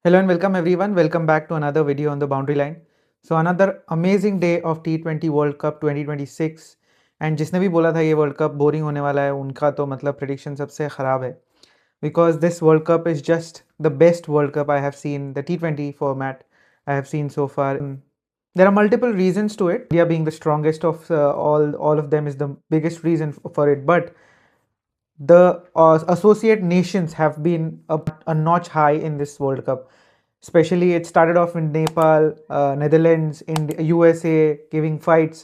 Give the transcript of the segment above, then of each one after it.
Hello and welcome everyone. Welcome back to another video on the boundary line. So another amazing day of T20 World Cup 2026 and जिसने भी बोला था ये world cup boring होने वाला है उनका तो मतलब प्रेडिक्शन सबसे ख़राब है because this world cup is just the best world cup I have seen the T20 format I have seen so far. There are multiple reasons to it. India being the strongest of all of them is the biggest reason for it. But the associate nations have been a notch high in this World Cup. Especially, it started off in Nepal, Netherlands, in USA giving fights,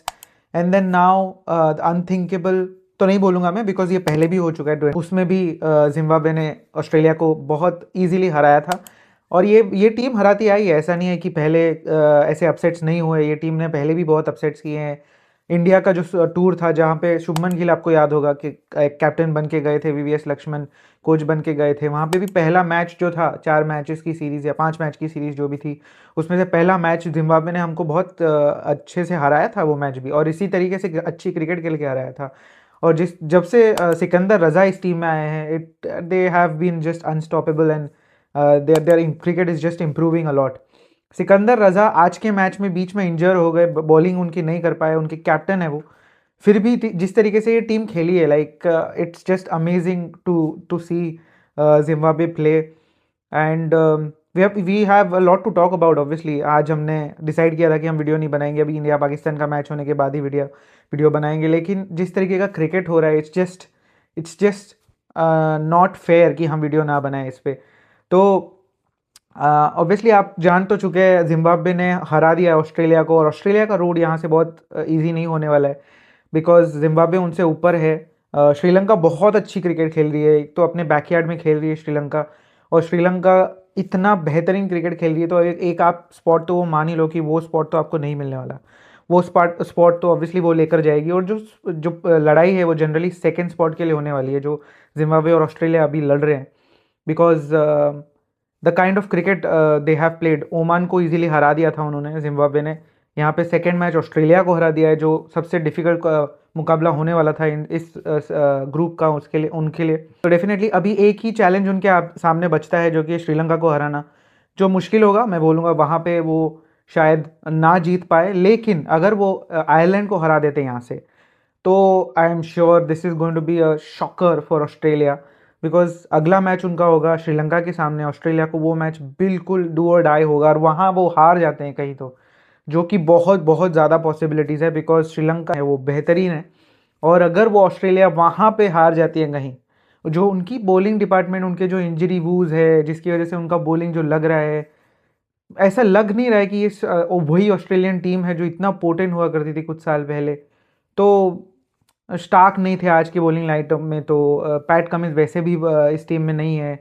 and then now the unthinkable. तो नहीं बोलूँगा मैं because ये पहले भी हो चुका है उसमें भी जिम्बाब्वे ने ऑस्ट्रेलिया को बहुत इजीली हराया था और ये टीम हराती आई है. ऐसा नहीं है कि पहले ऐसे अपसेट्स नहीं हुए. ये टीम ने पहले भी बहुत अपसेट्स किए हैं. इंडिया का जो टूर था जहाँ पे शुभमन गिल आपको याद होगा कि कैप्टन बन के गए थे, वीवीएस लक्ष्मण कोच बन के गए थे. वहाँ पे भी पहला मैच जो था 4 मैचेस की सीरीज़ या 5 मैच की सीरीज़ जो भी थी उसमें से पहला मैच जिम्बाब्वे ने हमको बहुत अच्छे से हराया था वो मैच भी, और इसी तरीके से अच्छी क्रिकेट खेल के हराया था. और जब से सिकंदर रजा इस टीम में आए हैं they have been just unstoppable and their cricket is just improving a lot. Sikandar Raza आज के मैच में बीच में इंजर हो गए, बॉलिंग उनकी नहीं कर पाए, उनके कैप्टन है वो. फिर भी जिस तरीके से ये टीम खेली है like it's just amazing to see Zimbabwe play. And we have a lot to talk about. Obviously आज हमने डिसाइड किया था कि हम वीडियो नहीं बनाएंगे, अभी इंडिया पाकिस्तान का मैच होने के बाद ही वीडियो बनाएंगे. लेकिन जिस तरीके का क्रिकेट हो रहा है इट्स जस्ट नॉट फेयर कि हम वीडियो ना बनाएं इस पर. तो ऑब्वियसली आप जान तो चुके हैं जिम्बाब्वे ने हरा दिया है ऑस्ट्रेलिया को, और ऑस्ट्रेलिया का रोड यहाँ से बहुत इजी नहीं होने वाला है बिकॉज जिम्बाब्वे उनसे ऊपर है. श्रीलंका बहुत अच्छी क्रिकेट खेल रही है, एक तो अपने बैकयार्ड में खेल रही है श्रीलंका, और श्रीलंका इतना बेहतरीन क्रिकेट खेल रही है. तो एक आप स्पॉट तो वो मान ही लो कि वो स्पॉट तो आपको नहीं मिलने वाला. वो स्पॉट तो ऑब्वियसली वो लेकर जाएगी, और जो लड़ाई है वो जनरली सेकेंड स्पॉट के लिए होने वाली है जो जिम्बाब्वे और ऑस्ट्रेलिया अभी लड़ रहे हैं. Because the kind of cricket they have played. Oman को इजीली हरा दिया था उन्होंने जिम्बाब्वे ने. यहाँ पे सेकेंड मैच ऑस्ट्रेलिया को हरा दिया है जो सबसे डिफिकल्ट मुकाबला होने वाला था इस ग्रुप का उसके लिए उनके लिए. तो डेफिनेटली अभी एक ही चैलेंज उनके सामने बचता है जो कि श्रीलंका को हराना, जो मुश्किल होगा. मैं बोलूँगा वहाँ पे वो शायद ना जीत पाए, लेकिन अगर वो आयरलैंड को हरा देते यहाँ से तो I am sure this is going to be a shocker for Australia. Because अगला मैच उनका होगा श्रीलंका के सामने. ऑस्ट्रेलिया को वो मैच बिल्कुल डू और डाई होगा, और वहाँ वो हार जाते हैं कहीं तो, जो कि बहुत बहुत ज़्यादा पॉसिबिलिटीज़ है बिकॉज श्रीलंका है वो बेहतरीन है. और अगर वो ऑस्ट्रेलिया वहाँ पे हार जाती है कहीं, जो उनकी बॉलिंग डिपार्टमेंट, उनके जो इंजरी वूज है जिसकी वजह से उनका बॉलिंग जो लग रहा है, ऐसा लग नहीं रहा है कि ये वही ऑस्ट्रेलियन टीम है जो इतना पोटेंट हुआ करती थी कुछ साल पहले. तो स्टार्क नहीं थे आज की बॉलिंग लाइनअप में, तो पैट कमिंस वैसे भी इस टीम में नहीं है.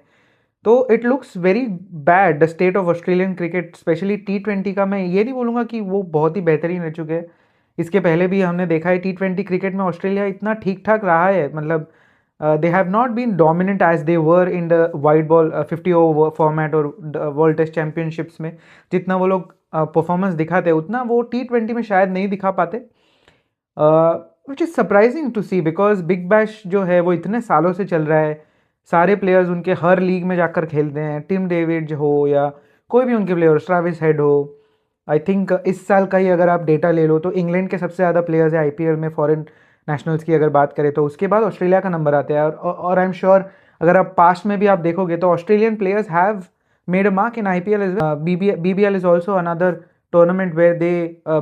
तो it looks very bad the state of Australian cricket, specially T20 का. मैं ये नहीं बोलूँगा कि वो बहुत ही बेहतरीन रह चुके हैं, इसके पहले भी हमने देखा है T20 क्रिकेट में ऑस्ट्रेलिया इतना ठीक ठाक रहा है. मतलब they have not been dominant as they were in the white ball 50 over format और वर्ल्ड टेस्ट चैम्पियनशिप्स में. जितना वो लोग परफॉर्मेंस दिखाते उतना वो T20 में शायद नहीं दिखा पाते, which is surprising to see because big bash जो है वो इतने सालों से चल रहा है. सारे प्लेयर्स उनके हर लीग में जाकर खेलते हैं. टिम डेविड हो या कोई भी उनके प्लेयर, ट्रेविस हेड हो. आई थिंक इस साल का ही अगर आप डेटा ले लो तो इंग्लैंड के सबसे ज़्यादा प्लेयर्स है आईपीएल में फॉरेन नेशनल्स की अगर बात करें तो. उसके बाद ऑस्ट्रेलिया का नंबर आता है. और आई एम श्योर अगर आप पास्ट में भी आप देखोगे तो Australian players have made a mark in IPL as well. BBL is also another tournament where they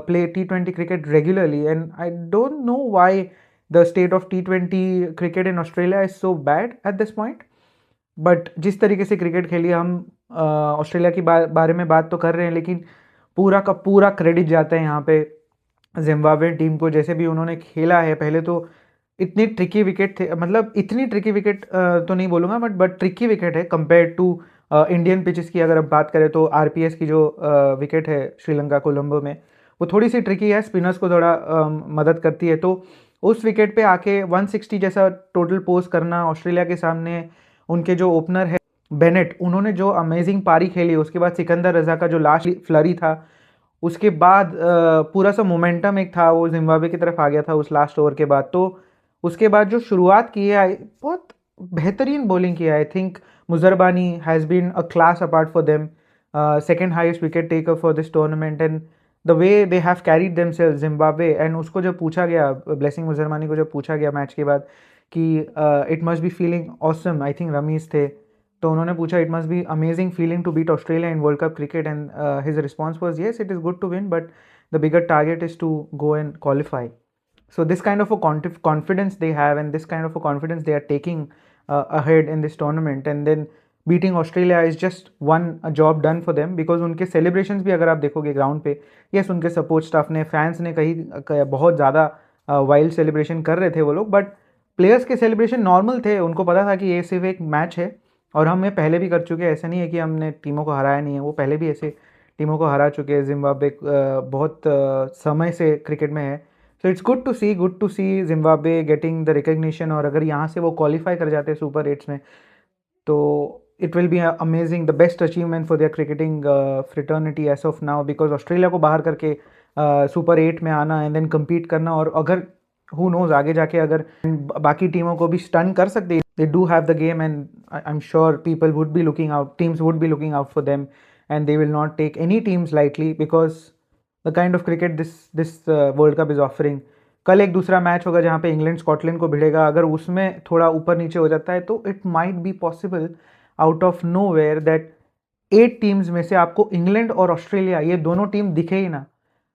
play T20 cricket regularly, and I don't know why the state of T20 cricket in Australia is so bad at this point. But जिस तरीके से cricket खेली हम Australia की बारे में बात तो कर रहे हैं, लेकिन पूरा का पूरा क्रेडिट जाता है यहाँ पे जिम्बाब्वे टीम को. जैसे भी उन्होंने खेला है, पहले तो इतनी ट्रिकी विकेट थे, मतलब इतनी ट्रिकी विकेट तो नहीं बोलूँगा बट ट्रिकी विकेट है कंपेयर टू इंडियन पिचेस की. अगर अब बात करें तो आरपीएस की जो विकेट है श्रीलंका कोलंबो में, वो थोड़ी सी ट्रिकी है, स्पिनर्स को थोड़ा मदद करती है. तो उस विकेट पे आके 160 जैसा टोटल पोस्ट करना ऑस्ट्रेलिया के सामने. उनके जो ओपनर है बेनेट, उन्होंने जो अमेजिंग पारी खेली, उसके बाद सिकंदर रजा का जो लास्ट फ्लरी था, उसके बाद पूरा सा मोमेंटम एक था वो जिम्बाब्वे की तरफ आ गया था उस लास्ट ओवर के बाद. तो उसके बाद जो शुरुआत की है बहुत बेहतरीन बॉलिंग की है. I think Muzarabani has been a class apart for them. second highest wicket taker for this tournament, and the way they have carried themselves, Zimbabwe, and उसको जब पूछा गया, ब्लेसिंग मुजरमानी को जब पूछा गया मैच के बाद कि it must be feeling awesome, I think Rameez थे, तो उन्होंने पूछा it must be amazing feeling to beat Australia in world cup cricket, and his response was yes, it is good to win, but the bigger target is to go and qualify. So this kind of a confidence they have, and this kind of a confidence they are taking ahead in this tournament, and then beating Australia is just one job done for them, because उनके celebrations भी अगर आप देखोगे ground पे, yes उनके support staff ने, fans ने कहीं बहुत ज़्यादा वाइल्ड सेलिब्रेशन कर रहे थे वो लोग, बट प्लेयर्स के सेलिब्रेशन नॉर्मल थे, उनको पता था कि ये सिर्फ एक मैच है, और हम ये पहले भी कर चुके हैं, ऐसा नहीं है कि हमने टीमों को हराया नहीं है, वो पहले भी ऐसे टीमों को हरा चुके हैं। जिम्बाब्वे बहुत समय से क्रिकेट में है, so it's good to see Zimbabwe getting the recognition, और अगर यहाँ से वो क्वालिफाई कर जाते हैं सुपर 8 में, तो it will be amazing, the best achievement for their cricketing fraternity as of now, because Australia को बाहर करके सुपर 8 में आना एंड देन कम्पीट करना, और अगर हु नोज आगे जाके अगर बाकी टीमों को भी स्टन कर सकते, they do have the game, and I am sure people would be looking out, teams would be looking out for them, and they will not take any teams lightly, because the kind of cricket this World Cup is offering. कल एक दूसरा match होगा जहाँ पे England Scotland को भिड़ेगा, अगर उसमें थोड़ा ऊपर नीचे हो जाता है तो it might be possible out of nowhere that 8 teams में से आपको इंग्लैंड और ऑस्ट्रेलिया, ये दोनों टीम दिखे ही ना,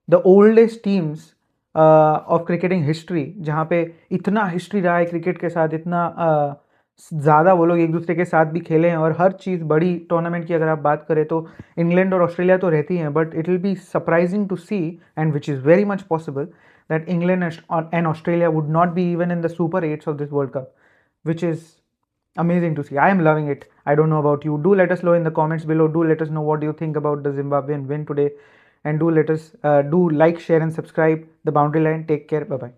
the oldest teams of cricketing history, जहाँ पे इतना हिस्ट्री रहा है क्रिकेट के साथ, इतना ज़्यादा वो लोग एक दूसरे के साथ भी खेले हैं, और हर चीज़ बड़ी टूर्नामेंट की अगर आप बात करें तो इंग्लैंड और ऑस्ट्रेलिया तो रहती हैं, but it will be surprising to see, and which is very much possible, that England and Australia would not be even in the super 8s of this world cup, which is amazing to see. I am loving it. I don't know about you. Do let us know in the comments below. Do let us know what do you think about the Zimbabwean win today, and do let us do like, share, and subscribe the Boundary Line. Take care. Bye bye.